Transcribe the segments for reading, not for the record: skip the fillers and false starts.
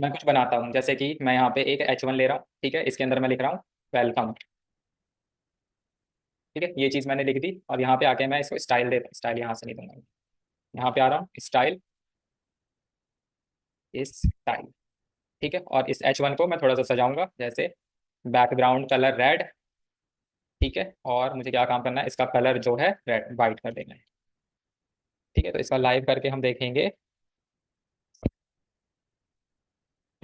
मैं कुछ बनाता हूँ, जैसे कि मैं यहाँ पे एक H1 ले रहा हूँ, ठीक है, इसके अंदर मैं लिख रहा हूँ वेलकम। ठीक है, ये चीज़ मैंने लिख दी और यहाँ पे आके मैं इसको स्टाइल देता हूँ, स्टाइल यहाँ से नहीं दूंगा, यहाँ पे आ रहा हूँ स्टाइल, इस स्टाइल। ठीक है, और इस H1 को मैं थोड़ा सा सजाऊंगा, जैसे बैकग्राउंड कलर रेड। ठीक है, और मुझे क्या काम करना है, इसका कलर जो है रेड वाइट कर देना है। ठीक है, तो इसका लाइव करके हम देखेंगे,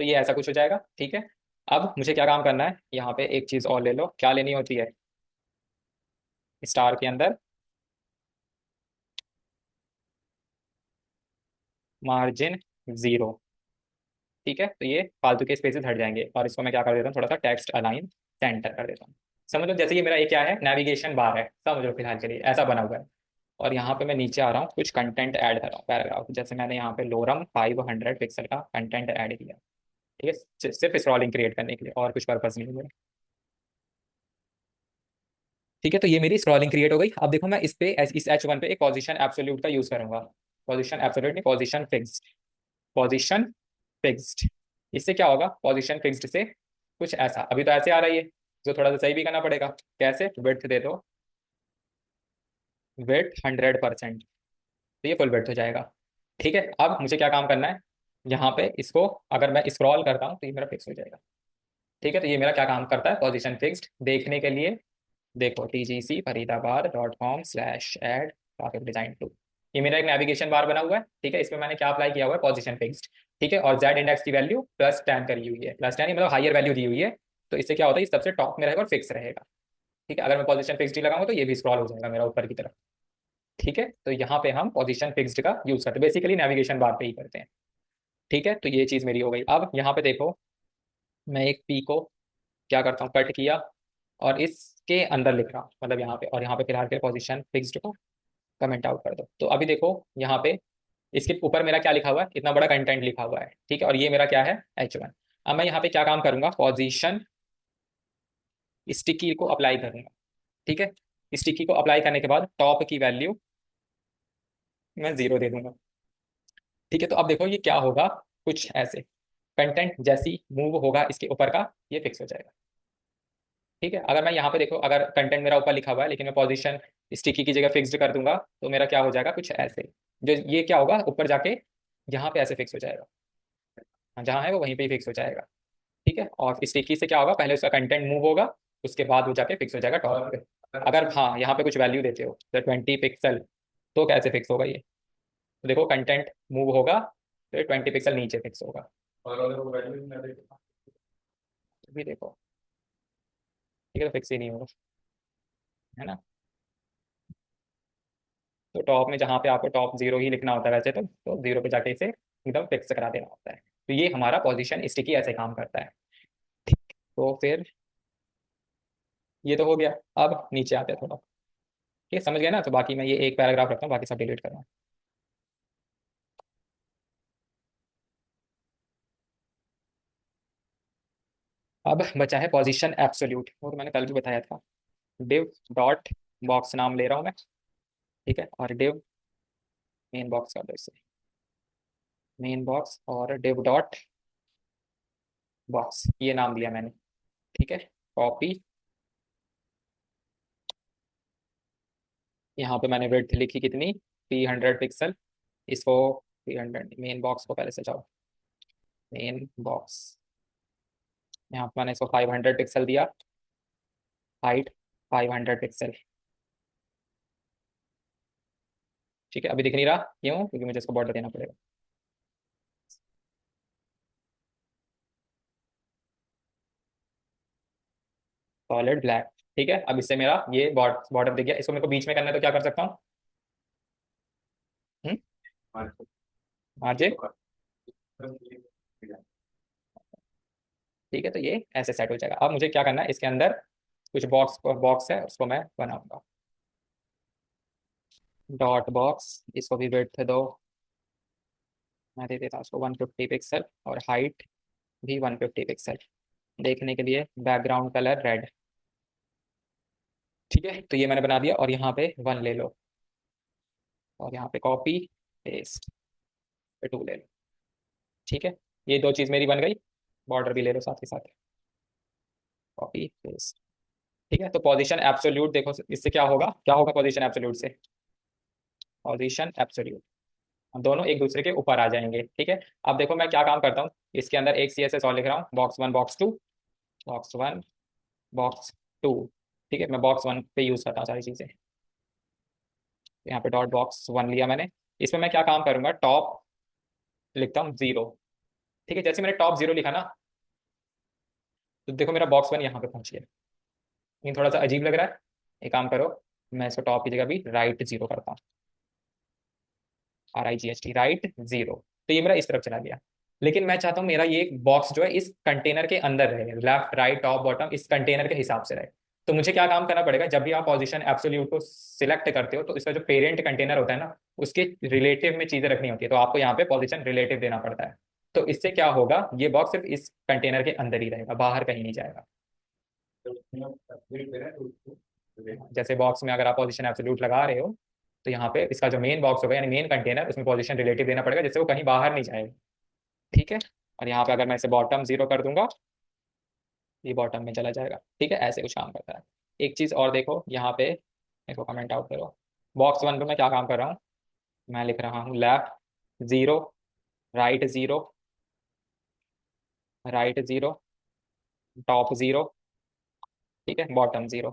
तो ये ऐसा कुछ हो जाएगा। ठीक है, अब मुझे क्या काम करना है, यहाँ पे एक चीज़ और ले लो, क्या लेनी होती है स्टार के अंदर, मार्जिन जीरो। ठीक है, तो ये फालतू के स्पेसेस हट जाएंगे और इसको मैं क्या कर देता हूँ, थोड़ा सा टेक्स्ट अलाइन सेंटर कर देता हूँ। समझ लो, जैसे ये मेरा एक क्या है, नेविगेशन बार है, समझ लो फिलहाल के लिए ऐसा बना हुआ है। और यहाँ पे मैं नीचे आ रहा हूँ, कुछ कंटेंट ऐड कर रहा हूँ, पैराग्राफ, जैसे मैंने यहाँ पे लोरम 500 पिक्सल का कंटेंट ऐड किया। ठीक है, सिर्फ स्क्रॉलिंग क्रिएट करने के लिए, और कुछ पर्पज नहीं है मेरा। ठीक है, तो ये मेरी स्क्रॉलिंग क्रिएट हो गई। अब देखो, मैं इस H1 पे एक पोजीशन एब्सोल्यूट का यूज करूंगा। पोजीशन एब्सोल्यूट नहीं, पोजीशन फिक्स्ड। पोजीशन फिक्स्ड, इससे क्या होगा, पोजीशन फिक्स्ड से कुछ ऐसा, अभी तो ऐसे आ रही है, जो थोड़ा सा सही भी करना पड़ेगा। कैसे, विड्थ दे दो, विड्थ 100%, तो ये फुल विड्थ हो जाएगा। ठीक है, अब मुझे क्या काम करना है, यहाँ पे इसको अगर मैं स्क्रॉल करता हूँ तो ये मेरा फिक्स हो जाएगा। ठीक है, तो ये मेरा क्या काम करता है, पोजीशन फिक्स्ड देखने के लिए। देखो, tgc.faridabad.com/add graphic design 2, ये मेरा एक नेविगेशन बार बना हुआ है। ठीक है, इसमें मैंने क्या अप्लाई किया हुआ है, पोजीशन फिक्स्ड। ठीक है, और जेड इंडेक्स की वैल्यू +10 करी हुई है, +10 मतलब हायर वैल्यू दी हुई है। तो इससे क्या होता है, ये सबसे टॉप में रहेगा और फिक्स रहेगा। ठीक है, अगर मैं पोजीशन फिक्स्ड ही लगाऊंगा तो ये भी स्क्रॉल हो जाएगा मेरा ऊपर की तरफ। ठीक है, तो यहाँ पे हम पोजीशन फिक्स्ड का यूज करते हैं, बेसिकली नेविगेशन बार पे ही करते हैं। ठीक है, तो ये चीज मेरी हो गई। अब यहाँ पे देखो, मैं एक पी को क्या करता हूँ, कट किया और इसके अंदर लिख रहा हूँ, मतलब यहाँ पे, और यहाँ पे फिलहाल के पोजीशन फिक्स्ड को कमेंट आउट कर दो। तो अभी देखो यहाँ पे इसके ऊपर मेरा क्या लिखा हुआ है, इतना बड़ा कंटेंट लिखा हुआ है। ठीक है, और ये मेरा क्या है, H1। अब मैं यहाँ पे क्या काम करूंगा, पोजीशन स्टिकी को अप्लाई करूंगा। ठीक है, स्टिकी को अप्लाई करने के बाद टॉप की वैल्यू मैं 0 दे दूंगा। ठीक है, तो अब देखो ये क्या होगा, कुछ ऐसे, कंटेंट जैसी मूव होगा इसके ऊपर का, ये फिक्स हो जाएगा। ठीक है, अगर मैं यहाँ पे देखो, अगर कंटेंट मेरा ऊपर लिखा हुआ है लेकिन मैं पोजीशन स्टिकी की जगह फिक्स्ड कर दूंगा, तो मेरा क्या हो जाएगा, कुछ ऐसे, जो ये क्या होगा ऊपर जाके यहाँ पे ऐसे फिक्स हो जाएगा। हाँ, जहाँ है वो वहीं पे ही फिक्स हो जाएगा। ठीक है, और स्टिकी से क्या होगा, पहले उसका कंटेंट मूव होगा, उसके बाद वो जाके फिक्स हो जाएगा टॉप पे। अगर हाँ यहाँ पे कुछ वैल्यू देते हो, 20 पिक्सल, तो कैसे फिक्स होगा ये, तो देखो कंटेंट मूव होगा तो 20 पिक्सल नीचे फिक्स होगा। और अगर वो वैल्यू ना दे तो भी देखो, ठीक है, तो फिक्स ही नहीं होगा, है ना। तो टॉप में जहाँ पे आपको टॉप 0 ही लिखना होता है वैसे, तो 0 पे जाके इसे एकदम फिक्स करा देना होता है। तो ये हमारा पोजीशन स्टिकी ऐसे काम करता है। ठीक, तो फिर ये तो हो गया। अब नीचे आते हैं थोड़ा, ठीक है, समझ गए ना, तो बाकी मैं ये एक पैराग्राफ रखता हूँ, बाकी सब डिलीट कर रहा हूँ। अब बचा है पोजीशन एब्सोल्यूट, वो तो मैंने कल भी बताया था। डिव डॉट बॉक्स नाम ले रहा हूँ मैं। ठीक है, और डिव मेन बॉक्स कर दो इसे, मेन बॉक्स, और डिव डॉट बॉक्स ये नाम दिया मैंने। ठीक है, कॉपी, यहाँ पे मैंने विड्थ लिखी कितनी, 300 पिक्सल। इसको 300, मेन बॉक्स को पहले से जाओ, मेन बॉक्स, यहाँ पे मैंने इसको 500 पिक्सल दिया, हाइट 500 पिक्सल। ठीक है, अभी दिख नहीं रहा, क्यों, क्योंकि मुझे इसको बॉर्डर देना पड़ेगा। Solid black. ठीक है, अब इससे मेरा ये बॉर्डर दिख गया, इसको मेरे को बीच में करना है तो क्या कर सकता हूँ, मार्जिन। ठीक है, तो ये ऐसे सेट हो जाएगा। अब मुझे क्या करना है, इसके अंदर कुछ बॉक्स बॉक्स है, उसको मैं बनाऊंगा, डॉट बॉक्स, इसको भी विड्थ दो, मैं दे देता हूँ उसको 150 पिक्सल, और हाइट भी 150 पिक्सल, देखने के लिए बैकग्राउंड कलर रेड। ठीक है, तो ये मैंने बना दिया, और यहाँ पे 1 ले लो, और यहाँ पे कॉपी पेस्ट पे 2 ले लो। ठीक है, ये दो चीज मेरी बन गई। बॉर्डर भी ले लो साथ के साथ। Copy paste. ठीक है, तो पोजीशन एब्सोल्यूट देखो, इससे क्या होगा पोजीशन एब्सोल्यूट से? पोजीशन एब्सोल्यूट, हम दोनों एक दूसरे के ऊपर आ जाएंगे। ठीक है, अब देखो मैं क्या काम करता हूँ, इसके अंदर एक CSS और लिख रहा हूँ, box one box two, box one box two. ठीक है, मैं बॉक्स वन पे यूज करता हूँ सारी चीजें। यहाँ पे डॉट बॉक्स वन लिया मैंने। इसमें मैं क्या काम करूंगा, टॉप लिखता हूँ 0। ठीक है, जैसे मैंने टॉप 0 लिखा ना, तो देखो मेरा बॉक्स वन यहाँ पे पहुंच गया। ये थोड़ा सा अजीब लग रहा है, एक काम करो, मैं इसको टॉप की जगह भी राइट 0 करता हूँ। RIGHT, right 0। तो ये मेरा इस तरफ चला गया। लेकिन मैं चाहता हूँ मेरा ये बॉक्स जो है इस कंटेनर के अंदर रहे, लेफ्ट राइट टॉप बॉटम इस कंटेनर के हिसाब से रहे। तो मुझे क्या काम करना पड़ेगा, जब भी आप पोजीशन एब्सोल्यूट को सिलेक्ट करते हो तो इसका जो पेरेंट कंटेनर होता है ना, उसके रिलेटिव में चीजें रखनी होती है, तो आपको यहाँ पे पोजीशन रिलेटिव देना पड़ता है। तो इससे क्या होगा, ये बॉक्स सिर्फ इस कंटेनर के अंदर ही रहेगा, बाहर कहीं नहीं जाएगा। जैसे बॉक्स में अगर आप पोजीशन एब्सोल्यूट लगा रहे हो, तो यहाँ पे इसका जो मेन बॉक्स होगा यानी मेन कंटेनर, उसमें पोजीशन रिलेटिव देना पड़ेगा जिससे वो कहीं बाहर नहीं जाएगा। ठीक है, और यहाँ पे अगर मैं इसे बॉटम 0 कर दूंगा, ये बॉटम में चला जाएगा। ठीक है, ऐसे कुछ काम करता है। एक चीज और देखो यहाँ पे, इसको कमेंट आउट करो। बॉक्स वन पे मैं क्या काम कर रहा हूँ, मैं लिख रहा हूँ लेफ्ट 0, राइट 0, राइट 0, टॉप 0। ठीक है, बॉटम 0।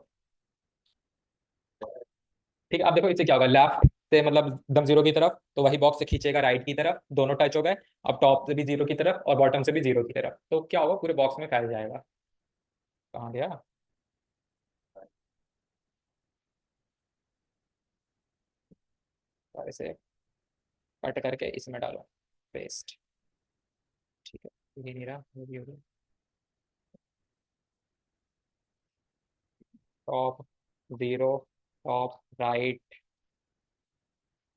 ठीक है, अब देखो इससे क्या होगा, लेफ्ट से मतलब एकदम 0 की तरफ, तो वही बॉक्स से खींचेगा राइट की तरफ, दोनों टच हो गए। अब टॉप से भी 0 की तरफ और बॉटम से भी 0 की तरफ, तो क्या होगा, पूरे बॉक्स में फैल जाएगा। कहाँ गया? और इसे कट करके इसमें डालो, पेस्ट। ठीक है, ये नहीं रहा, ये भी हो गया। टॉप 0, टॉप राइट,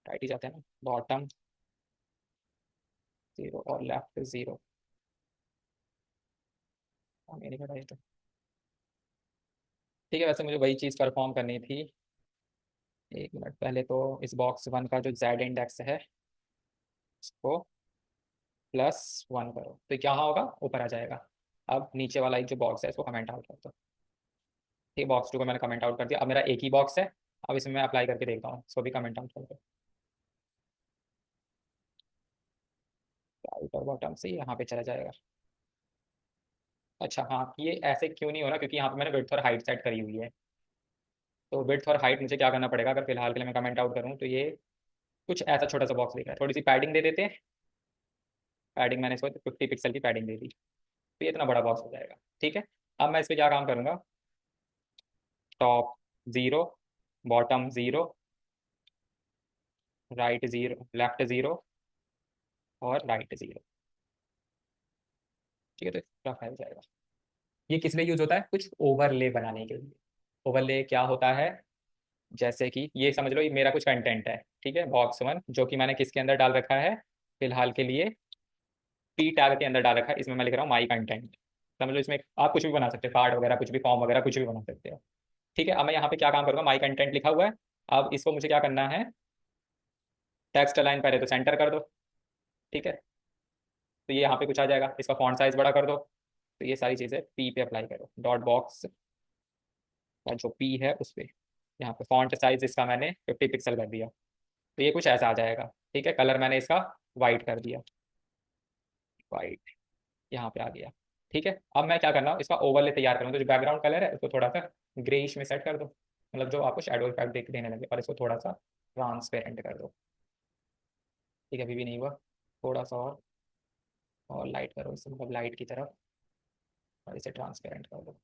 राइट ही जाते हैं ना, बॉटम 0 और लेफ्ट 0। नहीं पड़ा ये तो। ठीक है, वैसे मुझे वही चीज़ परफॉर्म करनी थी। एक मिनट, पहले तो इस बॉक्स वन का जो जेड इंडेक्स है उसको +1 करो, तो क्या होगा, ऊपर आ जाएगा। अब नीचे वाला एक जो बॉक्स है इसको कमेंट आउट कर दो। ठीक, बॉक्स टू को मैंने कमेंट आउट कर दिया, अब मेरा एक ही बॉक्स है। अब इसमें मैं अप्लाई करके देखता हूँ, इसको भी कमेंट आउट कर दो। राइट और बॉटम से यहाँ पे चला जाएगा। अच्छा हाँ, ये ऐसे क्यों नहीं हो रहा, क्योंकि यहाँ पे मैंने विड्थ और हाइट सेट करी हुई है। तो विड्थ और हाइट मुझे क्या करना पड़ेगा, अगर फिलहाल के लिए मैं कमेंट आउट करूँ, तो ये कुछ ऐसा छोटा सा बॉक्स दिख रहा है, थोड़ी सी पैडिंग दे देते हैं। पैडिंग मैंने इसको 50 पिक्सल की पैडिंग दे दी, तो ये इतना बड़ा बॉक्स हो जाएगा। ठीक है, अब मैं इस पर क्या काम करूँगा, टॉप 0, बॉटम 0, राइट 0, लेफ्ट 0 और राइट 0। ठीक है, तो इसका फैल जाएगा। ये किस लिए यूज होता है, कुछ ओवरले बनाने के लिए। ओवरले क्या होता है, जैसे कि ये समझ लो, ये मेरा कुछ कंटेंट है। ठीक है, बॉक्स वन जो कि मैंने किसके अंदर डाल रखा है, फिलहाल के लिए P टैग के अंदर डाल रखा है। इसमें मैं लिख रहा हूँ माई कंटेंट। समझ लो, इसमें आप कुछ भी बना सकते हो, कार्ड वगैरह कुछ भी, फॉर्म वगैरह कुछ भी बना सकते हो। ठीक है, अब मैं यहाँ पे क्या काम करूँगा, माई कंटेंट लिखा हुआ है। अब इसको मुझे क्या करना है, टेक्स्ट अलाइन पहले तो सेंटर कर दो। ठीक है, तो ये यहाँ पे कुछ आ जाएगा, इसका फॉन्ट साइज बड़ा कर दो। तो ये सारी चीज़ें P पे अप्लाई करो, डॉट बॉक्स का जो P है उस पर। यहाँ पे फॉन्ट साइज इसका मैंने 50 पिक्सल कर दिया, तो ये कुछ ऐसा आ जाएगा। ठीक है, कलर मैंने इसका वाइट कर दिया, वाइट यहाँ पे आ गया। ठीक है, अब मैं क्या करना हूँ, इसका ओवरले तैयार करूँ, तो जो बैकग्राउंड कलर है उसको थोड़ा सा ग्रेइश में सेट कर दो, मतलब जो आपको शेडो इफेक्ट देख देने लगे, और इसको थोड़ा सा ट्रांसपेरेंट कर दो। ठीक है, अभी भी नहीं हुआ, थोड़ा सा और लाइट करो इसे, मतलब लाइट की तरफ, और इसे ट्रांसपेरेंट कर दो।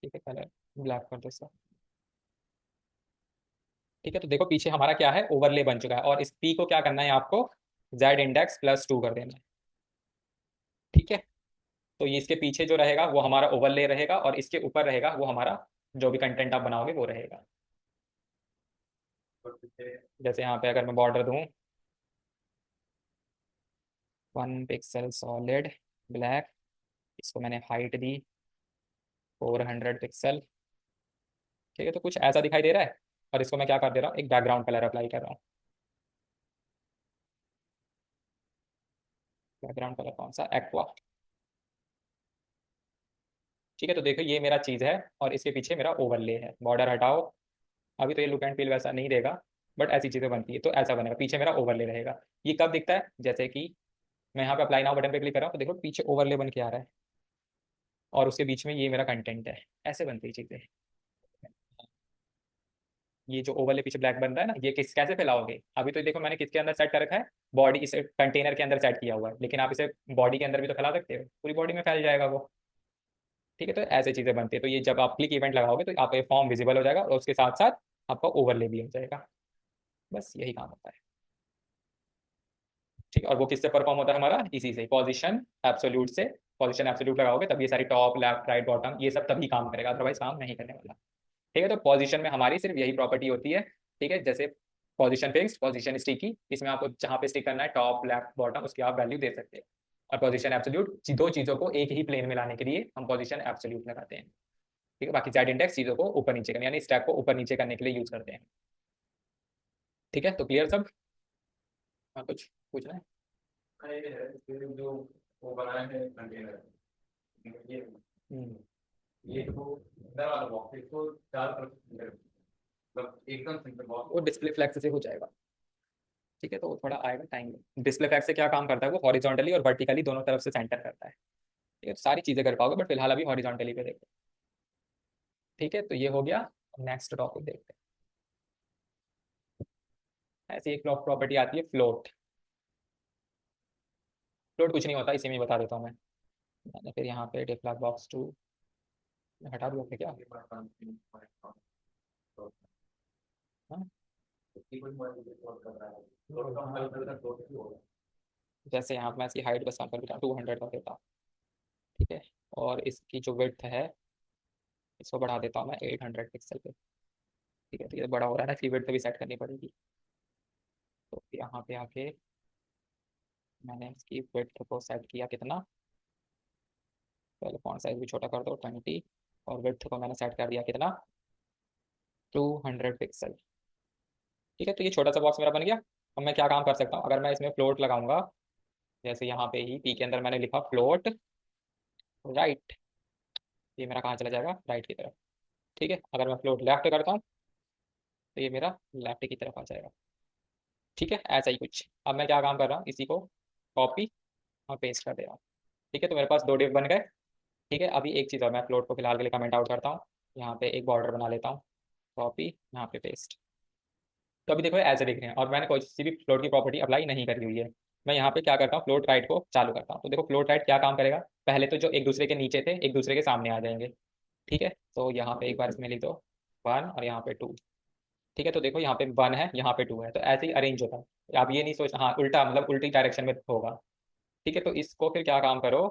ठीक है, कलर ब्लैक कर दो इसका। ठीक है, तो देखो पीछे हमारा क्या है, ओवरले बन चुका है, और इस पी को क्या करना है आपको, जेड इंडेक्स +2 कर देना है। ठीक है, तो ये इसके पीछे जो रहेगा वो हमारा ओवरले रहेगा, और इसके ऊपर रहेगा वो हमारा जो भी कंटेंट आप बनाओगे वो रहेगा। जैसे यहाँ पे अगर मैं बॉर्डर दूँ 1 पिक्सल सॉलिड ब्लैक, इसको मैंने हाइट दी 400 पिक्सल। ठीक है, तो कुछ ऐसा दिखाई दे रहा है, और इसको मैं क्या कर दे रहा हूँ, एक बैकग्राउंड कलर अप्लाई कर रहा हूँ। बैकग्राउंड कलर कौन सा, एक्वा। ठीक है, तो देखो ये मेरा चीज़ है और इसके पीछे मेरा ओवरले है। बॉर्डर हटाओ, अभी तो ये लुक एंड फील वैसा नहीं देगा, बट ऐसी चीज़ें बनती है तो ऐसा बनेगा, पीछे मेरा ओवरले रहेगा। ये कब दिखता है, जैसे कि मैं यहाँ पे अप्लाई नाउ बटन पे क्लिक कर रहा हूँ तो देखो पीछे ओवरले बन के आ रहा है और उसके बीच में ये मेरा कंटेंट है। ऐसे बनती है चीज़ें। ये जो ओवरले पीछे ब्लैक बन रहा है ना, ये किस कैसे फैलाओगे, अभी तो देखो मैंने किसके अंदर सेट कर रखा है, बॉडी, इस कंटेनर के अंदर सेट किया हुआ है, लेकिन आप इसे बॉडी के अंदर भी तो फैला सकते हो, पूरी बॉडी में फैल जाएगा वो। ठीक है, तो ऐसे चीज़ें बनती है। तो ये जब आप क्लिक इवेंट लगाओगे तो आपका ये फॉर्म विजिबल हो जाएगा और उसके साथ साथ आपका ओवरले भी हो जाएगा। बस यही काम होता है। ठीक है, और वो किससे परफॉर्म होता है हमारा, इसी से, पोजीशन एब्सोल्यूट से। पोजीशन एब्सोल्यूट लगाओगे तब ये सारी टॉप लेफ्ट राइट बॉटम ये सब तभी काम करेगा, अदरवाइज काम नहीं करने वाला। ठीक है, तो पोजीशन में हमारी सिर्फ यही प्रॉपर्टी होती है। ठीक है, जैसे पोजीशन फिक्स्ड, पोजीशन स्टिकी, इसमें आपको जहाँ पे स्टिक करना है टॉप लेफ्ट बॉटम उसकी आप वैल्यू दे सकते हैं। और पोजीशन एब्सोल्यूट, दो चीज़ों को एक ही प्लेन में लाने के लिए हम पोजीशन एब्सोल्यूट लगाते हैं। ठीक है, बाकी जेड इंडेक्स चीज़ों को ऊपर नीचे करने, यानी स्टैक को ऊपर नीचे करने के लिए यूज करते हैं। ठीक है, तो क्लियर सब। हाँ, कुछ पूछना है। ये जो वो बनाए हैं कंटेनर, ये हम्म, ये तो अंदर वाला बॉक्स इसको चार तरफ से मतलब एकदम सेंटर वो बॉक्स। डिस्प्ले फ्लैक्स से हो जाएगा। ठीक है, तो वो थोड़ा आएगा टाइम। डिस्प्ले फ्लैक्स से क्या काम करता है, वो हॉरिजॉन्टली और वर्टिकली दोनों तरफ से सेंटर करता है। ठीक है, तो सारी चीज़ें कर पाओगे, बट फिलहाल अभी हॉरिजॉन्टली पे देखो। ठीक है, तो ये हो गया। नेक्स्ट टॉपिक देखते हैं। ऐसी एक प्रॉपर्टी आती है फ्लोट। फ्लोट कुछ नहीं होता, इसी में ही बता देता हूँ मैंने फिर यहाँ पे डिफ्लैग बॉक्स टू हटा दिया था क्या। हाँ, जैसे यहाँ पे मैं इसकी हाइट बस कम कर देता हूँ, 200 कर देता हूँ। ठीक है, और इसकी जो विड्थ है इसको बढ़ा देता हूँ मैं 800 पिक्सल पे। ठीक है, तो ये बड़ा हो रहा है ना, इसकी विड्थ भी सेट करनी पड़ेगी। तो यहाँ पे आके मैंने इसकी विड्थ को सेट किया कितना, पहले फॉन्ट साइज भी छोटा कर दो 20, और विड्थ को मैंने सेट कर दिया कितना, 200 पिक्सल। ठीक है, तो ये छोटा सा बॉक्स मेरा बन गया। अब मैं क्या काम कर सकता हूँ, अगर मैं इसमें फ्लोट लगाऊंगा, जैसे यहाँ पे ही पी के अंदर मैंने लिखा फ्लोट राइट, ये मेरा कहाँ चला जाएगा, राइट की तरफ। ठीक है, अगर मैं फ्लोट लेफ्ट करता हूँ तो ये मेरा लेफ्ट की तरफ आ जाएगा। ठीक है, ऐसा ही कुछ। अब मैं क्या काम कर रहा हूँ, इसी को कॉपी और पेस्ट कर दे रहा हूँ। ठीक है, तो मेरे पास दो डिव बन गए। ठीक है, अभी एक चीज़ और, मैं फ्लोट को फिलहाल के लिए कमेंट आउट करता हूँ। यहाँ पे एक बॉर्डर बना लेता हूँ, कॉपी, यहाँ पे पेस्ट। तो अभी देखो ऐसे दिख रहे हैं और मैंने कोई सी भी फ्लोट की प्रॉपर्टी अप्लाई नहीं करी हुई है। मैं यहाँ पे क्या करता हूँ, फ्लोट राइट को चालू करता हूँ। तो देखो फ्लोट राइट क्या काम करेगा, पहले तो जो एक दूसरे के नीचे थे एक दूसरे के सामने आ जाएंगे। ठीक है, तो यहाँ पे एक बार इसमें लिख दो 1 और यहाँ पे 2। ठीक है, तो देखो यहाँ पे 1 है यहाँ पे 2 है, तो ऐसे ही अरेंज होता है। आप ये नहीं सोचना हाँ उल्टा, मतलब उल्टी डायरेक्शन में होगा। ठीक है, तो इसको फिर क्या काम करो,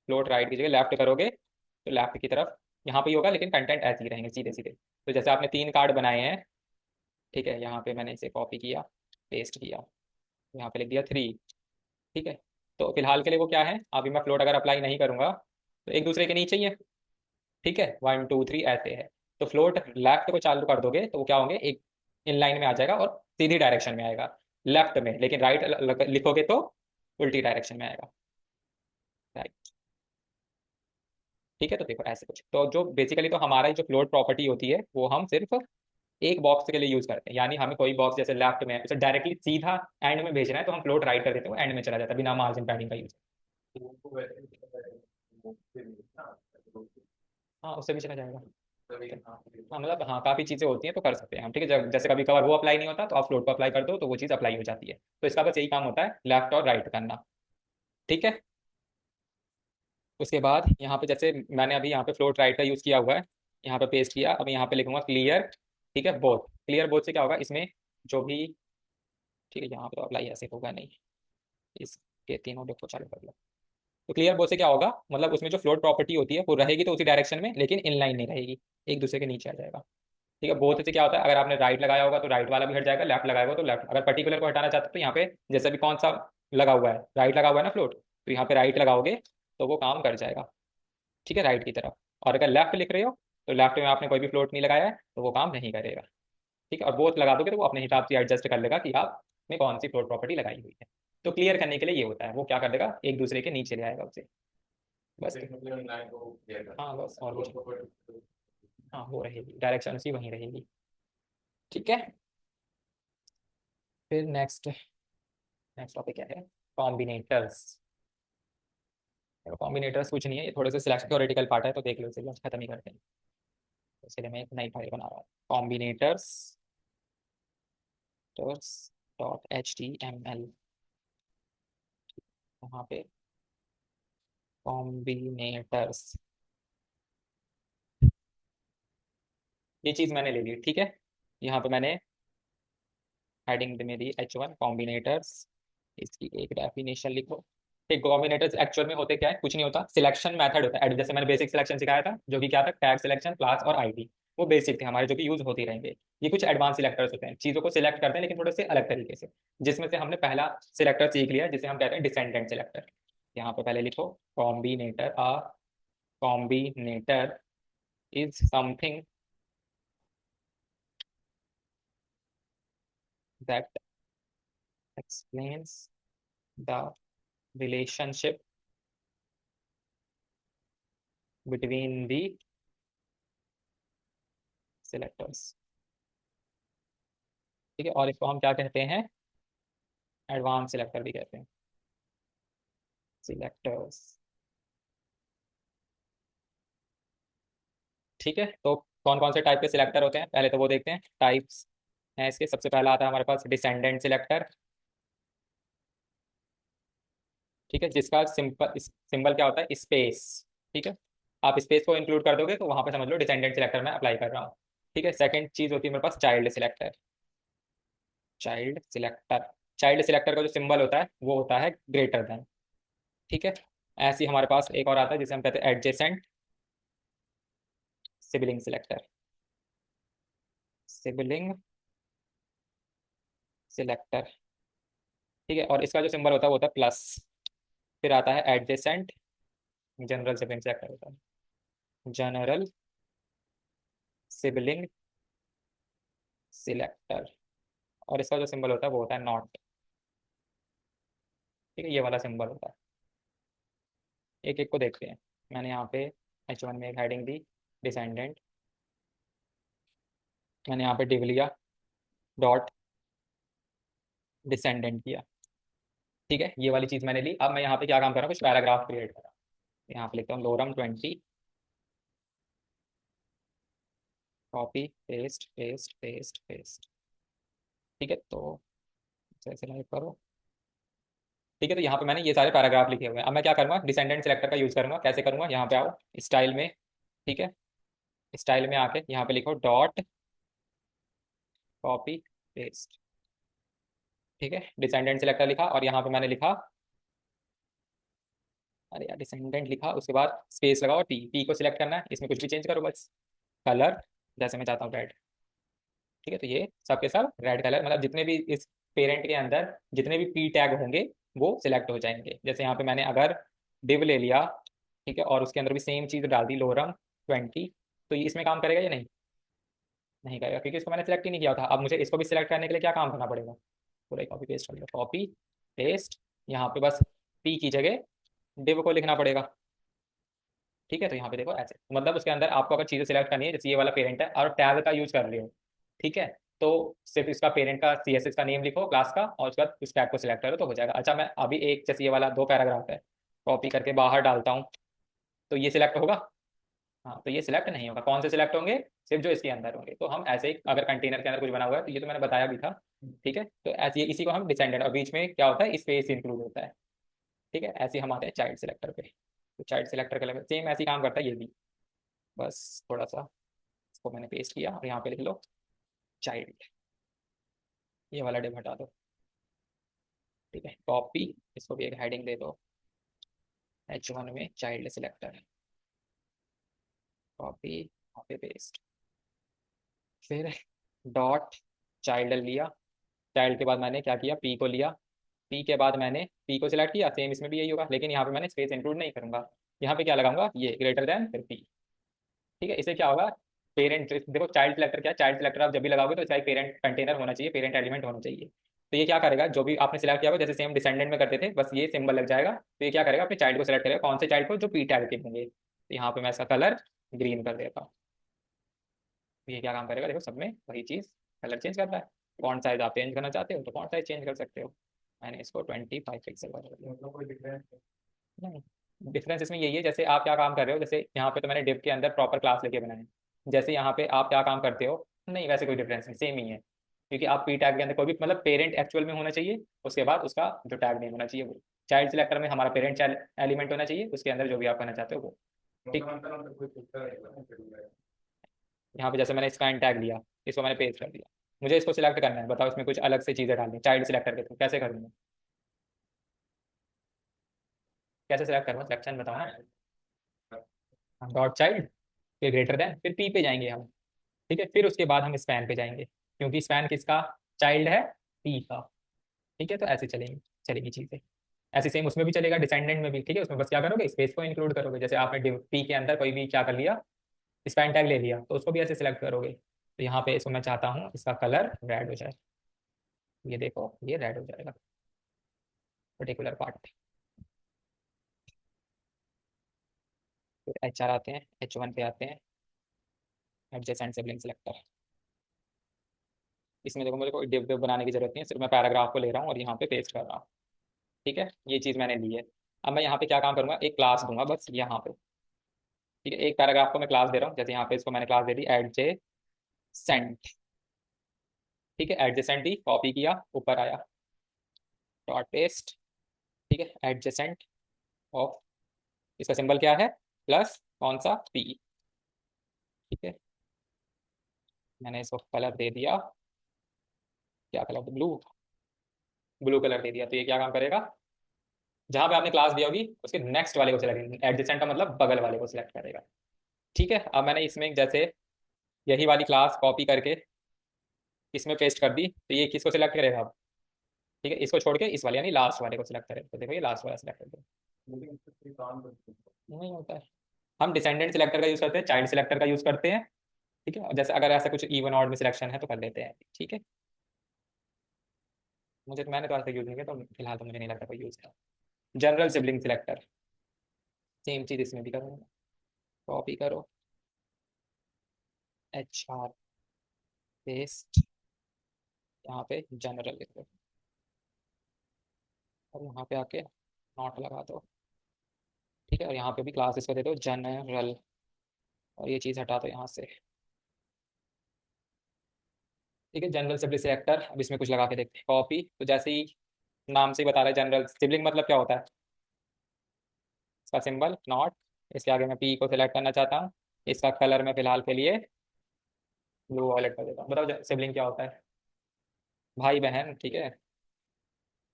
फ्लोट राइट की जगह लेफ्ट करोगे तो लेफ्ट की तरफ यहाँ पे ही होगा, लेकिन कंटेंट ऐसे ही रहेंगे सीधे सीधे। तो जैसे आपने 3 कार्ड बनाए हैं, ठीक है, यहाँ पे मैंने इसे कॉपी किया, पेस्ट किया, यहाँ पे लिख दिया 3। ठीक है, तो फिलहाल के लिए वो क्या है, अभी मैं फ्लोट अगर अप्लाई नहीं करूंगा तो एक दूसरे के नीचे ही है। ठीक है, 1 2 3 ऐसे है। तो फ्लोट लेफ्ट को चालू कर दोगे तो वो क्या होंगे, एक इन लाइन में आ जाएगा और सीधी डायरेक्शन में आएगा लेफ्ट में, लेकिन राइट लिखोगे तो उल्टी डायरेक्शन में आएगा। राइट। ठीक है, तो देखो ऐसे कुछ, तो जो बेसिकली तो हमारा जो फ्लोट प्रॉपर्टी होती है वो हम सिर्फ एक बॉक्स के लिए यूज करते हैं। यानी हमें कोई बॉक्स जैसे लेफ्ट में उसे डायरेक्टली सीधा एंड में भेजना है तो हम फ्लोट राइट कर देते हैं, वो एंड में चला जाता है बिना मार्जिन पैडिंग का यूज। हाँ, उससे भी चला जाएगा। हाँ, मतलब हाँ काफ़ी चीज़ें होती हैं तो कर सकते हैं हम। ठीक है, जैसे कभी कभार वो अप्लाई नहीं होता तो आप फ्लोट को अप्लाई कर दो तो वो चीज़ अप्लाई हो जाती है। तो इसका बस यही काम होता है, लेफ्ट और राइट करना। ठीक है, उसके बाद यहाँ पे जैसे मैंने अभी यहाँ पे फ्लोट राइट का यूज़ किया हुआ है, यहाँ पे पेस्ट किया, अब यहाँ पे लिखूंगा क्लियर। ठीक है, बोथ। क्लियर बोथ से क्या होगा, इसमें जो भी, ठीक है यहाँ पे तो अप्लाई ऐसे होगा नहीं, इसके तीनों देखो चालू कर लो। तो क्लियर बोथ से क्या होगा, मतलब उसमें जो फ्लोट प्रॉपर्टी होती है वो रहेगी तो उसी डायरेक्शन में, लेकिन इनलाइन नहीं रहेगी, एक दूसरे के नीचे आ जाएगा। ठीक है, बोथ से क्या होता है, अगर आपने राइट लगाया होगा तो राइट वाला भी हट जाएगा, लेफ्ट लगाया होगा तो लेफ्ट। अगर पर्टिकुलर को हटाना चाहते हो तो यहाँ पे जैसे भी कौन सा लगा हुआ है, राइट लगा हुआ है ना फ्लोट, तो यहाँ पे राइट लगाओगे तो वो काम कर जाएगा। ठीक है, राइट की तरफ। और अगर लेफ्ट लिख रहे हो तो लेफ्ट में आपने कोई भी फ्लोट नहीं लगाया है तो वो काम नहीं करेगा। ठीक है, और बोथ लगा दोगे तो वो अपने हिसाब से एडजस्ट कर लेगा कि आपने कौन सी फ्लोट प्रॉपर्टी लगाई हुई है। तो क्लियर करने के लिए ये होता है, वो क्या कर देगा, एक दूसरे के नीचे ले आएगा उसे, बस। मतलब लाइन को क्लियर कर हाँ बस, और कुछ। दो। हाँ, वो रहेगी, डायरेक्शन उसकी वहीं रहेगी। ठीक है। फिर नेक्स्ट नेक्स्ट टॉपिक क्या है, कॉम्बिनेटर्स। कॉम्बिनेटर्स कुछ नहीं है, ये थोड़े से सिलेक्शन थ्योरेटिकल पार्ट है, तो देख लो इसे, आज खत्म ही करते हैं। तो इसलिए मैं एक नई फाइल बना रहा हूँ, combinators dot H T M L. वहाँ पे कॉम्बिनेटर्स, ये चीज़ मैंने ले ली, ठीक है। यहाँ पे मैंने हेडिंग में दी H1 कॉम्बिनेटर्स, इसकी एक डेफिनेशन लिखो। ठीक, कॉम्बिनेटर्स एक्चुअल में होते क्या है, कुछ नहीं होता, सिलेक्शन मेथड होता है। जैसे मैंने बेसिक सिलेक्शन सिखाया था, जो कि क्या था, टैग सिलेक्शन, क्लास और आईडी। वो बेसिक थे हमारे, जो कि यूज होते रहेंगे। ये कुछ एडवांस सिलेक्टर्स होते हैं, चीज़ों को सिलेक्ट करते हैं लेकिन थोड़े से अलग तरीके से। जिसमें से हमने पहला सिलेक्टर सीख लिया, जिसे हम कहते हैं डिसेंडेंट सिलेक्टर। यहाँ पे पहले लिखो, combinator, a combinator is something that explains the relationship between the selectors। ठीक है, और इसको हम क्या कहते हैं, एडवांस सिलेक्टर भी कहते हैं, सिलेक्टर्स। ठीक है, तो कौन कौन से टाइप के सिलेक्टर होते हैं, पहले तो वो देखते हैं, टाइप्स हैं इसके। सबसे पहला आता है हमारे पास डिसेंडेंट सिलेक्टर। ठीक है, जिसका सिंपल सिंबल क्या होता है, स्पेस। ठीक है, आप स्पेस को इंक्लूड कर दोगे तो वहां पे समझ लो डिसेंडेंट सिलेक्टर में अप्लाई कर रहा हूँ। ठीक है, सेकंड चीज होती है मेरे पास child selector. Child selector, child selector का जो सिंबल होता है वो होता है ग्रेटर देन। ठीक है, ऐसे ही हमारे पास एक और आता है जिसे हम कहते हैं adjacent sibling selector. Sibling selector, ठीक है, और इसका जो सिंबल होता है वो होता है प्लस। फिर आता है एडजेसेंट जनरल सिबलिंग सिलेक्टर होता है, जनरल सिबलिंग सिलेक्टर, और इसका जो सिंबल होता है वो होता है नॉट। ठीक है, ये वाला सिंबल होता है। एक एक को देखते हैं। मैंने यहाँ पे H1 में एक हेडिंग दी, डिसेंडेंट। मैंने यहाँ पे डिव लिया, डॉट डिसेंडेंट किया। ठीक है, ये वाली चीज मैंने ली। अब मैं यहाँ पे क्या काम कर रहा हूँ, कुछ पैराग्राफ क्रिएट कर रहा हूँ। यहाँ पे लिखता हूँ Loram 20, copy paste paste paste paste. ठीक है, तो जैसे लाइक करो। ठीक है, तो यहाँ पे मैंने ये सारे पैराग्राफ लिखे हुए हैं। अब मैं क्या करूँगा, डिसेंडेंट सिलेक्टर का यूज करूँगा। कैसे करूँगा, यहाँ पे आओ, स्टाइल में। ठीक है, स्टाइल में आके यहाँ पे लिखो डॉट कॉपी पेस्ट। ठीक है, डिसेंडेंट सिलेक्टर लिखा, और यहाँ पे मैंने लिखा, अरे यार, डिसेंडेंट लिखा, उसके बाद स्पेस लगाओ, टी टी को सिलेक्ट करना है, इसमें कुछ भी चेंज करो बस। कलर जैसे मैं चाहता हूँ रेड। ठीक है, तो ये सबके सब रेड कलर, मतलब जितने भी इस पेरेंट के अंदर जितने भी पी टैग होंगे वो सिलेक्ट हो जाएंगे। जैसे यहाँ पे मैंने अगर डिव ले लिया, ठीक है, और उसके अंदर भी सेम चीज डाल दी, लोरम 20, तो ये इसमें काम करेगा या नहीं, नहीं करेगा, क्योंकि इसको मैंने सिलेक्ट ही नहीं किया था। अब मुझे इसको भी सिलेक्ट करने के लिए क्या काम करना पड़ेगा, पूरा कॉपी पेस्ट कर लिया, कॉपी पेस्ट। यहाँ पे बस पी की जगह डिव को लिखना पड़ेगा। ठीक है, तो यहाँ पे देखो ऐसे, मतलब उसके अंदर आपको अगर चीजें सिलेक्ट करनी है, जैसे ये वाला पेरेंट है और टैग का यूज कर रहे हो, ठीक है, तो सिर्फ इसका पेरेंट का CSS का नेम लिखो, क्लास का, और उसके बाद उस टैग को सिलेक्ट करो तो हो जाएगा। अच्छा, मैं अभी एक, जैसे ये वाला 2 पैराग्राफ है, कॉपी करके बाहर डालता हूँ, तो ये सिलेक्ट होगा। हाँ, तो ये सिलेक्ट नहीं होगा। कौन से सिलेक्ट होंगे, सिर्फ जो इसके अंदर होंगे। तो हम ऐसे ही, अगर कंटेनर के अंदर कुछ बना हुआ है, तो ये तो मैंने बताया भी था। ठीक है, तो ऐसे इसी को हम डिसेंडेंट, और बीच में क्या होता है, स्पेस इंक्लूड होता है। ठीक है, ऐसे ही हम आते हैं चाइल्ड सिलेक्टर पे। तो चाइल्ड सिलेक्टर का लेवल सेम ऐसे ही काम करता है ये भी, बस थोड़ा सा इसको मैंने पेस्ट किया, और यहाँ पे लिख लो चाइल्ड, ये वाला डिव हटा दो। ठीक है, कॉपी, इसको भी एक हेडिंग दे दो, H1 में चाइल्ड सिलेक्टर, कॉपी, यहाँ पे पेस्ट। फिर डॉट चाइल्ड लिया, चाइल्ड के बाद मैंने क्या किया, पी को लिया, पी के बाद मैंने पी को सिलेक्ट किया, सेम इसमें भी यही होगा, लेकिन यहाँ पे मैंने स्पेस इंक्लूड नहीं करूंगा। यहाँ पे क्या लगाऊंगा, ये ग्रेटर देन फिर पी। ठीक है, इससे क्या होगा, पेरेंट, देखो चाइल्ड सिलेक्टर क्या है, चाइल्ड सिलेक्टर आप जब भी लगाओगे तो चाहे पेरेंट कंटेनर होना चाहिए, पेरेंट एलिमेंट होना चाहिए। तो ये क्या करेगा, जो भी आपने सिलेक्ट किया होगा, जैसे सेम डिसेंडेंट में करते थे, बस ये सिंबल लग जाएगा। तो ये क्या करेगा, अपने चाइल्ड को सिलेक्ट करेगा, कौन से चाइल्ड को, जो पी टैग के होंगे। तो यहाँ पे मैं इसका कलर ग्रीन कर देता हूँ। ये क्या काम करेगा, देखो सब में वही चीज़, कलर चेंज कर रहा है। फॉन्ट साइज आप चेंज करना चाहते हो तो फॉन्ट साइज चेंज कर सकते हो। मैंने इसको 25 पिक्सल कर दिया। मतलब कोई डिफरेंस नहीं, डिफरेंस इसमें यही है, जैसे आप क्या काम कर रहे हो, जैसे यहाँ पे तो मैंने डिव के अंदर प्रॉपर क्लास लेके बनाए हैं। जैसे यहाँ पे आप क्या काम करते हो, नहीं वैसे कोई डिफरेंस नहीं, सेम ही है। क्योंकि आप पी टैग के अंदर कोई भी, मतलब पेरेंट एक्चुअल में होना चाहिए, उसके बाद उसका जो टैग नेम होना चाहिए वो। चाइल्ड सिलेक्टर में हमारा पेरेंट चाइल्ड एलिमेंट होना चाहिए, उसके अंदर जो भी आप करना चाहते हो वो। ठीक। मतलब अंतर अंतर कोई पिक्चर है। यहाँ पे जैसे मैंने स्कैन टैग लिया, इसको मैंने पेस्ट कर दिया। मुझे इसको सिलेक्ट करना है, बताओ इसमें कुछ अलग से चीज़ें डालनी, चाइल्ड सिलेक्टर के थ्रू कैसे करूँगा, कैसे सिलेक्ट करूँगा, सिलेक्शन बताओ ना। डॉट चाइल्ड, फिर ग्रेटर देन, फिर पी पे जाएंगे हम। ठीक है, फिर उसके बाद हम स्पैन पे जाएंगे, क्योंकि स्पैन किसका चाइल्ड है, पी का। ठीक है, तो ऐसे चलेंगी, चलेगी चीज़ें। ऐसे सेम उसमें भी चलेगा, डिसेंडेंट में भी। ठीक है, उसमें बस क्या करोगे, स्पेस को इंक्लूड करोगे। जैसे आपने पी के अंदर कोई भी क्या कर लिया, स्पैन टैग ले लिया, तो उसको भी ऐसे सिलेक्ट करोगे। तो यहाँ पे इसको मैं चाहता हूँ इसका कलर रेड हो जाए। ये देखो ये रेड हो जाएगा पर्टिकुलर पार्ट। फिर एच आर आते हैं, H1 पे आते हैं, एडजेसेंट सिबलिंग सिलेक्टर। इसमें देखो मुझे कोई डिव डिव बनाने की जरूरत नहीं है, सिर्फ मैं पैराग्राफ को ले रहा हूँ और यहाँ पे पेस्ट कर रहा हूँ। ठीक है, ये चीज़ मैंने ली है। अब मैं यहाँ पे क्या काम करूँगा, एक क्लास दूंगा बस यहाँ पे। ठीक है, एक पैराग्राफ को मैं क्लास दे रहा हूँ, जैसे यहाँ पे इसको मैंने क्लास दे दी एडजेसेंट। ठीक है, एडजेसेंट ही कॉपी किया, ऊपर आया, डॉट पेस्ट। ठीक है, एडजेसेंट ऑफ, इसका सिंबल क्या है, प्लस कौन सा, पी। ठीक है, मैंने इसको कलर दे दिया, क्या कलर, ब्लू, ब्लू कलर दे दिया। तो ये क्या काम करेगा, जहां पे आपने क्लास दिया होगी उसके नेक्स्ट वाले को सिलेक्ट, एडजेसेंट का मतलब बगल वाले को सिलेक्ट करेगा। ठीक है, अब मैंने इसमें जैसे यही वाली क्लास कॉपी करके इसमें पेस्ट कर दी, तो ये किसको सिलेक्ट करेगा अब। ठीक है, इसको छोड़ के इस वाले यानी लास्ट वाले को सिलेक्ट करेगा, तो देखो ये लास्ट वाला सिलेक्ट कर दो। मुझे इससे कोई काम करते हैं। नहीं होता है, हम डिसेंडेंट सिलेक्टर का यूज करते हैं, चाइल्ड सिलेक्टर का यूज करते हैं। ठीक है, और जैसे अगर ऐसा कुछ इवन ऑड में सिलेक्शन है तो कर लेते हैं। ठीक है, मुझे मैंने तो आज तक यूज नहीं किया, तो फिलहाल तो मुझे नहीं लगता कोई यूज है। जनरल सिबलिंग सिलेक्टर, सेम चीज इसमें भी करूँगा, कॉपी करो, एच आर, पेस्ट, यहाँ पे जनरल लिख दो, और यहाँ पे आके नॉट लगा दो। ठीक है, और यहाँ पे भी क्लास इसको दे दो जनरल, और ये चीज़ हटा दो यहाँ से। ठीक है, जनरल सिबलिंग सिलेक्टर, अब इसमें कुछ लगा के देखते हैं, कॉपी। तो जैसे ही नाम से ही बता रहा है जनरल सिबलिंग मतलब क्या होता है, इसका सिंबल नॉट, इसके आगे मैं पी को सिलेक्ट करना चाहता हूँ। इसका कलर मैं फिलहाल के लिए ब्लू वॉलेट कर देता हूँ। बताओ सिबलिंग क्या होता है, भाई बहन। ठीक है,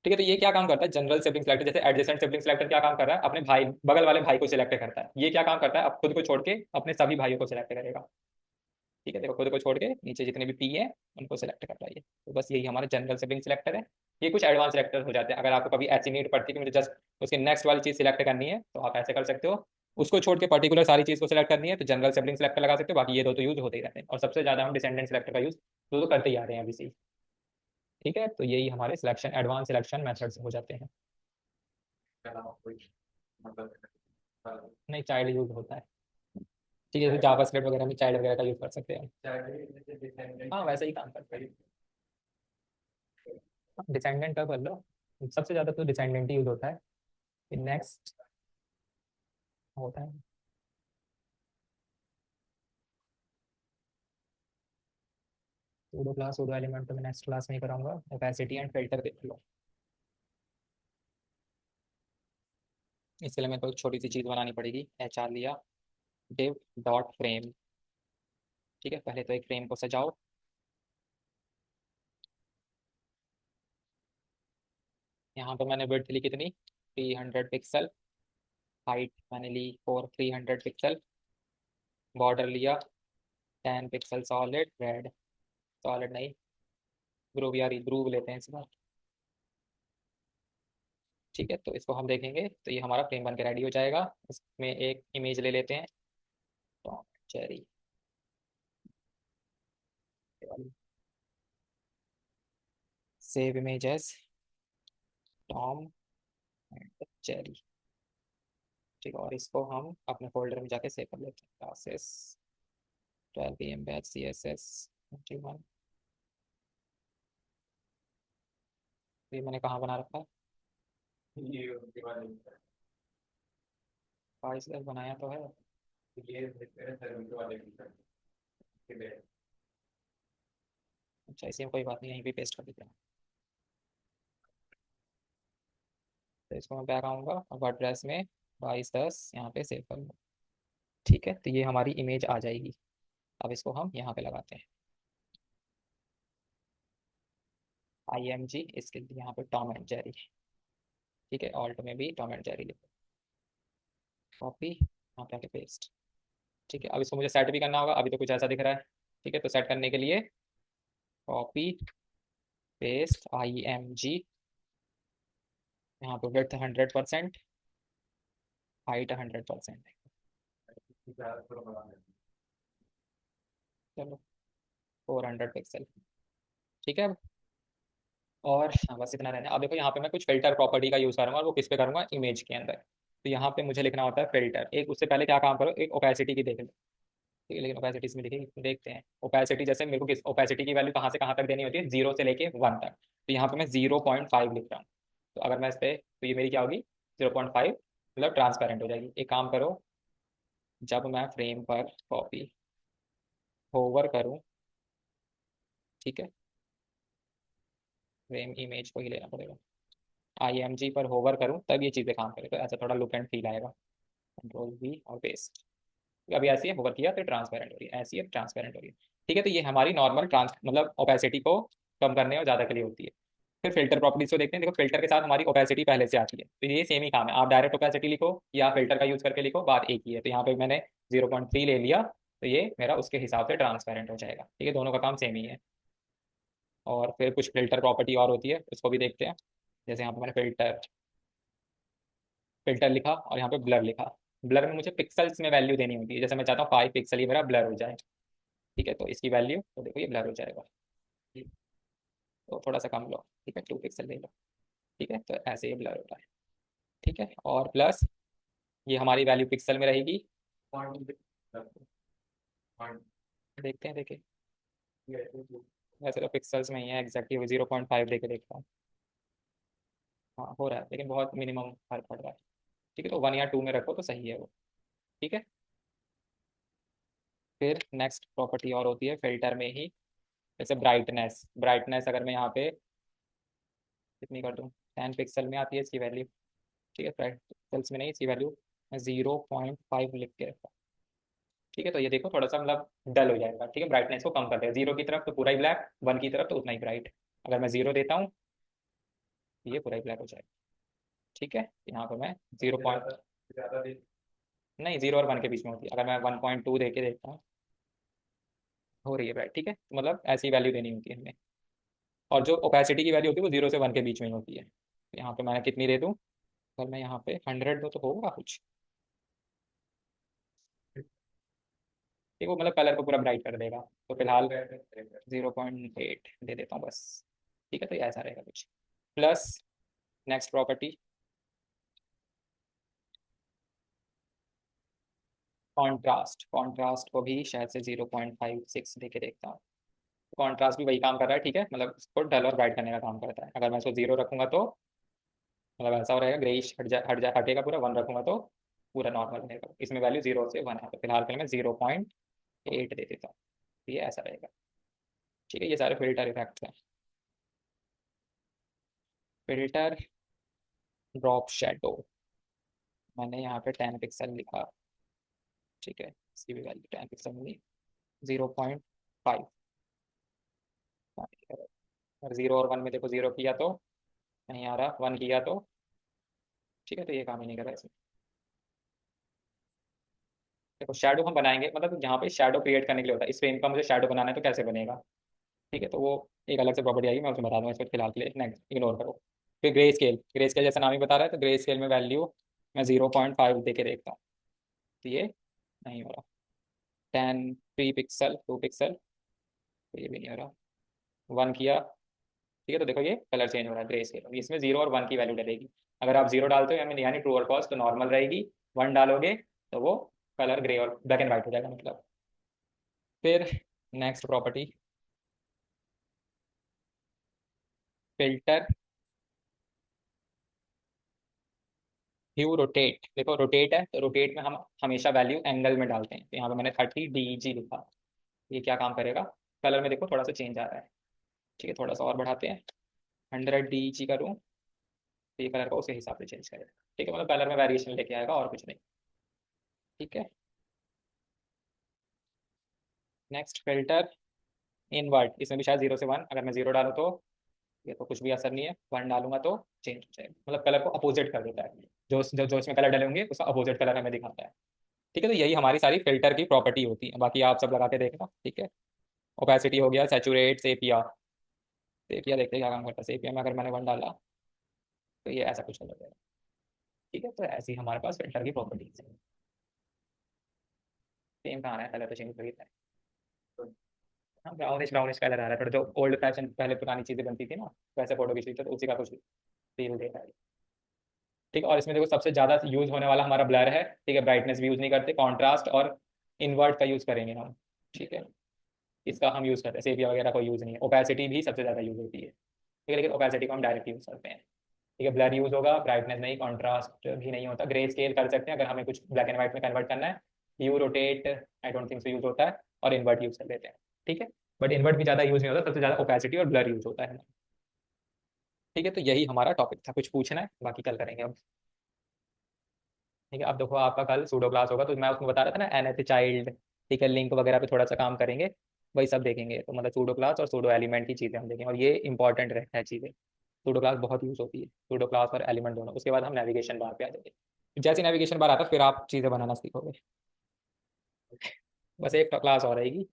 ठीक है, तो ये क्या काम करता है जनरल सिबलिंग सिलेक्टर, जैसे एडजेसेंट सिबलिंग सिलेक्टर क्या काम कर रहा है, अपने भाई बगल वाले भाई को सिलेक्ट करता है। ये क्या काम करता है, अब खुद को छोड़ के अपने सभी भाइयों को सिलेक्ट करेगा। ठीक है, देखो खुद को छोड़ के नीचे जितने भी पी है उनको सिलेक्ट कर रहा है। तो बस यही हमारा जनरल सिबलिंग सिलेक्टर है। ये कुछ एडवांस सिलेक्टर हो जाते हैं, अगर आपको कभी ऐसी नीड पड़ती है कि मुझे जस्ट उसके नेक्स्ट वाली चीज़ सिलेक्ट करनी है, तो आप ऐसे कर सकते हो। उसको छोड़ के पर्टिकुलर सारी चीज़ को सिलेक्ट करनी है तो जनरल सिबलिंग सिलेक्टर लगा सकते हो। बाकी ये दो तो यूज होते ही रहते हैं, और सबसे ज़्यादा हम डिसेंडेंट सिलेक्टर का यूज तो करते ही आ रहे हैं अभी से ही। ठीक है, तो यही हमारे सिलेक्शन, एडवांस सिलेक्शन मेथड्स हो जाते हैं। क्या नाम कोई मतलब नहीं, चाइल्ड यूज होता है। ठीक है, जैसे जावास्क्रिप्ट वगैरह में चाइल्ड वगैरह का यूज कर सकते हैं। चाइल्ड डिसेंडेंट हाँ, वैसे ही काम करता है। डिसेंडेंट का कर लो, सबसे ज़्यादा तो डिसेंडेंट ही यूज होता है। नेक्स्ट होता है, सूडो क्लास सूडो एलिमेंट तो मैं नेक्स्ट क्लास में ही कराऊंगा। ओपेसिटी एंड फिल्टर देख लो। इसके लिए मेरे को एक छोटी सी चीज़ बनानी पड़ेगी, एच आर लिया, डिव डॉट फ्रेम। ठीक है, पहले तो एक फ्रेम को सजाओ। यहाँ पर मैंने विड्थ ली कितनी, 300 पिक्सल। हाइट मैंने ली फॉर 300 पिक्सल। बॉर्डर लिया 10 पिक्सल, सॉलिड रेड, सॉलिड नहीं, ग्रूव, यार ग्रूव लेते हैं इस बार। ठीक है, तो इसको हम देखेंगे तो ये हमारा फ्रेम बन के रेडी हो जाएगा। इसमें एक इमेज ले लेते हैं, टॉम चेरी वाली, save images Tom and Jerry. ठीक है, और इसको हम अपने फोल्डर में जाके सेव कर लेते हैं। Classes 12 pm batch CSS 21। ये मैंने कहाँ बना रखा है? ये उसके बाद फाइल से बनाया तो है। ये सर उनके वाले की सर अच्छा, इसी में कोई बात नहीं, यहीं पे पेस्ट कर देते हैं। तो इसको मैं बैक आऊँगा और वर्डप्रेस में 2210 यहाँ पे सेव करूँगा। ठीक है, तो ये हमारी इमेज आ जाएगी। अब इसको हम यहाँ पे लगाते हैं। IMG, इसके लिए यहाँ पे टॉम एंड जेरी। ठीक है, ऑल्ट में भी टॉम एंड जेरी लिखो। कॉपी, यहाँ पे आके पेस्ट। ठीक है, अब इसको मुझे सेट भी करना होगा, अभी तो कुछ ऐसा दिख रहा है। ठीक है, तो सेट करने के लिए कॉपी पेस्ट IMG, यहाँ पे विड्थ 100%, हाइट 100%। थोड़ा बड़ा है। चलो 400 पिक्सल। ठीक है, और हाँ, बस इतना रहना है। अब देखो यहाँ पे मैं कुछ फिल्टर प्रॉपर्टी का यूज़ करूँगा, और वो किस पे करूँगा? इमेज के अंदर। तो यहाँ पे मुझे लिखना होता है फिल्टर। एक उससे पहले क्या काम करो, एक ओपेसिटी की देख लो। ठीक है, लेकिन ओपेसिटी इसमें लिखेगी, देखते हैं। ओपेसिटी जैसे मेरे को किस ओपेसिटी की वैल्यू कहाँ से कहाँ तक देनी होती है? 0 से लेके 1 तक। तो यहाँ पे मैं 0.5 लिख रहा हूँ। तो अगर मैं इस पे, तो ये मेरी क्या होगी? 0.5, मतलब ट्रांसपेरेंट हो जाएगी। एक काम करो, जब मैं फ्रेम पर कॉपी होवर करूँ, ठीक है, फ्रेम इमेज को ही लेना पड़ेगा, IMG पर होवर करूँ तब ये चीज़ें काम करें, तो ऐसा थोड़ा लुक एंड फील आएगा। कंट्रोल V और पेस्ट। अभी ऐसी है, होवर किया तो ट्रांसपेरेंट हो रही है, ऐसी है ट्रांसपेरेंट हो रही है। ठीक है, तो ये हमारी नॉर्मल ट्रांस मतलब ओपेसिटी को कम करने और ज़्यादा के लिए होती है। फिर फिल्टर प्रॉपर्टीज को देखते हैं। देखो, फिल्टर के साथ हमारी ओपेसिटी पहले से आती है, तो ये सेम ही काम है। आप डायरेक्ट ओपेसिटी लिखो या फिल्टर का यूज करके लिखो, बात एक ही है। तो यहाँ पे मैंने 0.3 ले लिया, तो ये मेरा उसके हिसाब से ट्रांसपेरेंट हो जाएगा। ठीक है, दोनों का काम सेम ही है। और फिर कुछ फिल्टर प्रॉपर्टी और होती है, उसको भी देखते हैं। जैसे यहाँ पे मैंने फिल्टर फिल्टर लिखा और यहाँ पे ब्लर लिखा। ब्लर में मुझे पिक्सल्स में वैल्यू देनी होती है। जैसे मैं चाहता हूँ 5 पिक्सल ही मेरा ब्लर हो जाए। ठीक है, तो इसकी वैल्यू तो देखो ये ब्लर हो जाएगा। तो थोड़ा सा कम लो, ठीक है, 2 पिक्सल ले लो। ठीक है, तो ऐसे ये ब्लर होता है। ठीक है, और प्लस ये हमारी वैल्यू पिक्सल में रहेगी। पॉइंट पॉइंट देखते हैं, देखिए, वैसे तो पिक्सल्स में ही है एग्जैक्टली। 0.5 देके देखता हूँ। हाँ, हो रहा है, लेकिन बहुत मिनिमम फर्क पड़ रहा है। ठीक है, तो 1 या 2 में रखो तो सही है वो। ठीक है, फिर नेक्स्ट प्रॉपर्टी और होती है फिल्टर में ही। जैसे ब्राइटनेस, ब्राइटनेस अगर मैं यहाँ पे कितनी कर दूँ? 10 पिक्सल में आती है इसकी वैल्यू। ठीक है, पिक्सल्स में नहीं, इसकी वैल्यू मैं 0.5 लिख के रखा। ठीक है, तो ये देखो थोड़ा सा मतलब डल हो जाएगा। ठीक है, ब्राइटनेस को कम कर दिया। 0 की तरफ तो पूरा ही ब्लैक, 1 की तरफ तो उतना ही ब्राइट। अगर मैं 0 देता हूँ तो ये पूरा ही ब्लैक हो जाएगा। ठीक है, यहाँ पर मैं 0 ज्यादा देख नहीं, 0 और 1 के बीच में होती है। अगर मैं 1.2 दे के देखता हूँ, हो रही है ब्राइट। ठीक है, तो मतलब ऐसी वैल्यू देनी होती है हमें। और जो ओपेसिटी की वैल्यू होती है वो 0 से 1 के बीच में ही होती है। तो यहाँ पे मैं कितनी दे दूँ? अगर मैं यहाँ पे 100 दूँ तो होगा कुछ? ठीक, वो मतलब कलर को पूरा ब्राइट कर देगा। तो फिलहाल 0.8 दे देता हूँ बस। ठीक है, तो ये ऐसा रहेगा कुछ। Plus next property, contrast. Contrast को भी शायद से 0.56 दे के देखता हूँ। कॉन्ट्रास्ट भी वही काम कर रहा है। ठीक है, मतलब उसको डल और ब्राइट करने का काम करता है। अगर मैं इसको 0 रखूंगा तो मतलब ऐसा हो रहेगा, ग्रेइश हट जा हटेगा पूरा। 1 रखूंगा तो पूरा नॉर्मल रहेगा। इसमें वैल्यू 0 से 1 है, तो फिलहाल के लिए मैं 0.8 दे देता हूँ। तो ये ऐसा रहेगा। ठीक है, ये सारे फिल्टर इफेक्ट्स हैं। फिल्टर ड्रॉप शेडो, मैंने यहाँ पे 10 पिक्सल लिखा। ठीक है, इसकी भी वैल्यू 10 पिक्सल होगी। 0.5। और 0 और 1 में देखो, 0 किया तो नहीं आ रहा, 1 किया तो ठीक है, तो ये काम ही नहीं कर रहा इसमें। देखो, शेडो हम बनाएंगे, मतलब यहाँ पे शेडो क्रिएट करने के लिए होता है। इस फ्रेम का मुझे शेडो बनाना है तो कैसे बनेगा? ठीक है, तो वो एक अलग से प्रॉपर्टी आएगी, मैं उसमें बता दूंगा। इसको फिलहाल के लिए नेक्स्ट इग्नोर करो। फिर ग्रे स्केल, ग्रे स्केल जैसा नाम ही बता रहा है, तो ग्रे स्केल में वैल्यू मैं 0.5 दे के देखता हूँ। तो ये नहीं हो रहा। 3 पिक्सल, 2 पिक्सल, तो ये भी नहीं हो रहा। 1 किया, ठीक है, तो देखो ये कलर चेंज हो रहा है ग्रे स्केल, इसमें 0 और 1 की वैल्यू डलेगी। अगर आप 0 डालते हो यानी ट्रू और फॉल्स तो नॉर्मल रहेगी, 1 डालोगे तो वो कलर ग्रे और ब्लैक एंड व्हाइट हो जाएगा मतलब। फिर नेक्स्ट प्रॉपर्टी, फिल्टर ह्यू रोटेट। देखो रोटेट है तो रोटेट में हम हमेशा वैल्यू एंगल में डालते हैं, तो यहाँ पे मैंने 30 DG लिखा। ये क्या काम करेगा, कलर में देखो थोड़ा सा चेंज आ रहा है। ठीक है, थोड़ा सा और बढ़ाते हैं, 100 DG करूँ तो ये कलर को उसी हिसाब से चेंज करेगा। ठीक है, मतलब कलर में वेरिएशन लेके आएगा और कुछ नहीं। ठीक है, नेक्स्ट फिल्टर इनवर्ट, इसमें भी शायद 0 से 1, अगर मैं 0 डालूँ तो ये तो कुछ भी असर नहीं है, 1 डालूंगा तो चेंज हो जाएगा, मतलब कलर को अपोजिट कर देता है। जो इसमें कलर डले होंगे उसका अपोजिट कलर हमें दिखाता है। ठीक है, तो यही हमारी सारी फिल्टर की प्रॉपर्टी होती है, बाकी आप सब लगा के देखना। ठीक है, ओपेसिटी हो गया, सैचुरेट, सेपिया। सेपिया देखते हैं क्या काम करता है, सेपिया में अगर मैंने 1 डाला तो ये ऐसा कुछ हो जाएगा। ठीक है, तो ऐसी हमारे पास फिल्टर की प्रॉपर्टीज है। सेम कहाँ है, कलर तो चेंज हो गया है। हाँ, ब्राउनिश ब्राउनिश कलर आ रहा है थोड़ा, जो ओल्ड फैशन पहले पुरानी चीजें बनती थी ना वैसे फोटो खींच ली तो उसी का कुछ फील दे रहा है। ठीक है, और इसमें देखो सबसे ज्यादा यूज होने वाला हमारा ब्लर है। ठीक है, ब्राइटनेस भी यूज नहीं करते, कॉन्ट्रास्ट और इनवर्ट का यूज करेंगे हम। ठीक है, इसका हम यूज करते हैं, सेपिया वगैरह को यूज नहीं है। ओपेसिटी भी सबसे ज्यादा यूज होती है। ठीक है, लेकिन ओपेसिटी को हम डायरेक्ट यूज करते हैं। ठीक है, ब्लर यूज होगा, ब्राइटनेस नहीं, कॉन्ट्रास्ट भी नहीं होता, ग्रे स्केल कर सकते हैं अगर हमें कुछ ब्लैक एंड व्हाइट में कन्वर्ट करना है। You rotate I don't think so use होता है, और इन्वर्ट यूज कर लेते हैं। ठीक है, बट इन्वर्ट भी ज्यादा यूज नहीं होता, सबसे ज्यादा ओपेसिटी और ब्लर यूज होता है। ठीक है, तो यही हमारा टॉपिक था, कुछ पूछना है बाकी कल करेंगे अब। ठीक है, अब देखो आपका कल सूडो क्लास होगा, तो मैं उसमें बता रहा था ना एनएच चाइल्ड। ठीक है, लिंक वगैरह पे थोड़ा सा काम करेंगे, वही सब देखेंगे। तो मतलब सूडो क्लास और सूडो एलिमेंट की चीज़ें हम देखेंगे, और ये इंपॉर्टेंट रहता है चीज़ें। सूडो क्लास बहुत यूज होती है, सूडो क्लास और एलिमेंट दोनों। उसके बाद हम नेविगेशन बार पे आ जाएंगे, जैसे नेविगेशन बार आता है फिर आप चीज़ें बनाना सीखोगे। बस एक क्लास और रहेगी,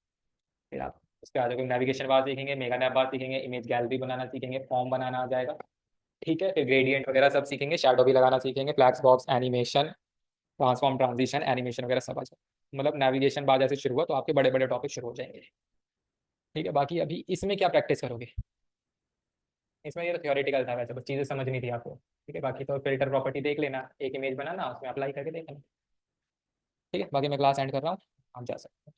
फिर आप उसके बाद नेविगेशन बार सीखेंगे, मेगा नैप बार सीखेंगे, इमेज गैलरी बनाना सीखेंगे, फॉर्म बनाना आ जाएगा। ठीक है, फिर ग्रेडियंट वगैरह सब सीखेंगे, शैडो भी लगाना सीखेंगे, flex box animation, transform, transition, animation वगैरह सब आ जाए। मतलब नेविगेशन बाद जैसे शुरू हुआ तो आपके बड़े बड़े टॉपिक शुरू हो जाएंगे। ठीक है, बाकी अभी इसमें क्या प्रैक्टिस करोगे, इसमें ये तो थ्योरेटिकल था वैसे, बस चीज़ें समझनी थी आपको। ठीक है, बाकी तो फिल्टर प्रॉपर्टी देख लेना, एक इमेज बनाना उसमें अप्लाई करके देखना। ठीक है, बाकी मैं क्लास एंड कर रहा हूँ, आप जा सकते हैं।